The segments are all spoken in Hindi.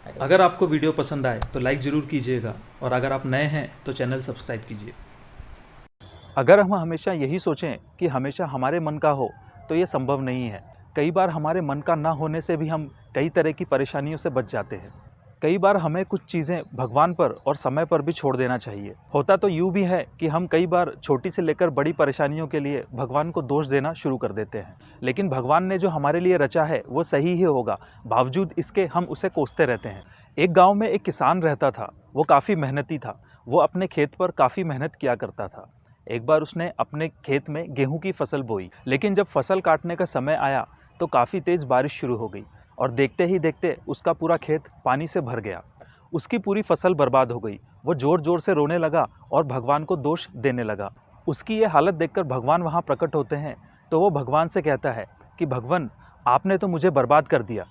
अगर आपको वीडियो पसंद आए तो लाइक ज़रूर कीजिएगा और अगर आप नए हैं तो चैनल सब्सक्राइब कीजिए। अगर हम हमेशा यही सोचें कि हमेशा हमारे मन का हो तो ये संभव नहीं है। कई बार हमारे मन का ना होने से भी हम कई तरह की परेशानियों से बच जाते हैं। कई बार हमें कुछ चीज़ें भगवान पर और समय पर भी छोड़ देना चाहिए। होता तो यूँ भी है कि हम कई बार छोटी से लेकर बड़ी परेशानियों के लिए भगवान को दोष देना शुरू कर देते हैं। लेकिन भगवान ने जो हमारे लिए रचा है वो सही ही होगा, बावजूद इसके हम उसे कोसते रहते हैं। एक गाँव में एक किसान रहता था। वो काफ़ी मेहनती था। वो अपने खेत पर काफ़ी मेहनत किया करता था। एक बार उसने अपने खेत में गेहूं की फसल बोई, लेकिन जब फसल काटने का समय आया तो काफ़ी तेज़ बारिश शुरू हो गई और देखते ही देखते उसका पूरा खेत पानी से भर गया। उसकी पूरी फसल बर्बाद हो गई। वो ज़ोर ज़ोर से रोने लगा और भगवान को दोष देने लगा। उसकी ये हालत देखकर भगवान वहाँ प्रकट होते हैं। तो वो भगवान से कहता है कि भगवान, आपने तो मुझे बर्बाद कर दिया।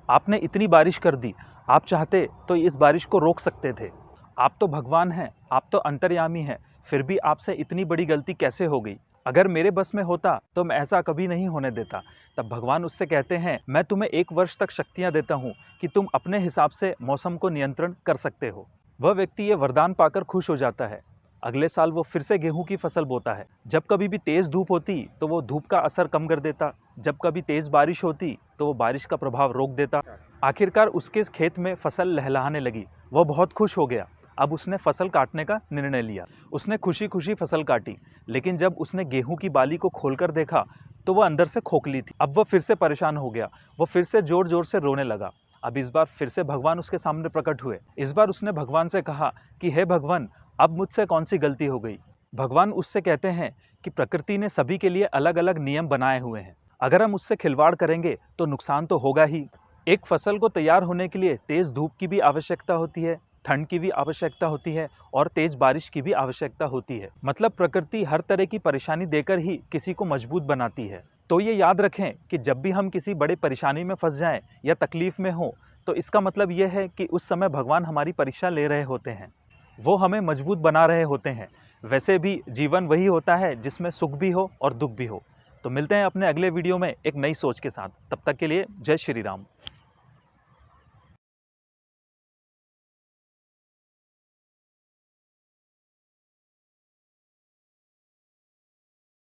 आपने इतनी बारिश कर दी। आप चाहते तो इस बारिश को रोक सकते थे। आप तो भगवान हैं, आप तो अंतर्यामी हैं, फिर भी आपसे इतनी बड़ी गलती कैसे हो गई? अगर मेरे बस में होता तो मैं ऐसा कभी नहीं होने देता। तब भगवान उससे कहते हैं, मैं तुम्हें 1 वर्ष तक शक्तियाँ देता हूँ कि तुम अपने हिसाब से मौसम को नियंत्रण कर सकते हो। वह व्यक्ति ये वरदान पाकर खुश हो जाता है। अगले साल वो फिर से गेहूं की फसल बोता है। जब कभी भी तेज धूप होती तो वो धूप का असर कम कर देता। जब कभी तेज बारिश होती तो वो बारिश का प्रभाव रोक देता। आखिरकार उसके खेत में फसल लहलहाने लगी। वह बहुत खुश हो गया। अब उसने फसल काटने का निर्णय लिया। उसने खुशी खुशी फसल काटी, लेकिन जब उसने गेहूं की बाली को खोलकर देखा तो वह अंदर से खोखली थी। अब वह फिर से परेशान हो गया। वो फिर से जोर जोर से रोने लगा। अब इस बार फिर से भगवान उसके सामने प्रकट हुए। इस बार उसने भगवान से कहा कि हे भगवान, अब मुझसे कौन सी गलती हो गई? भगवान उससे कहते हैं कि प्रकृति ने सभी के लिए अलग अलग नियम बनाए हुए हैं। अगर हम उससे खिलवाड़ करेंगे तो नुकसान तो होगा ही। एक फसल को तैयार होने के लिए तेज धूप की भी आवश्यकता होती है, ठंड की भी आवश्यकता होती है और तेज बारिश की भी आवश्यकता होती है। मतलब प्रकृति हर तरह की परेशानी देकर ही किसी को मजबूत बनाती है। तो ये याद रखें कि जब भी हम किसी बड़े परेशानी में फंस जाएं या तकलीफ में हो, तो इसका मतलब यह है कि उस समय भगवान हमारी परीक्षा ले रहे होते हैं। वो हमें मजबूत बना रहे होते हैं। वैसे भी जीवन वही होता है जिसमें सुख भी हो और दुख भी हो। तो मिलते हैं अपने अगले वीडियो में एक नई सोच के साथ। तब तक के लिए जय श्री राम।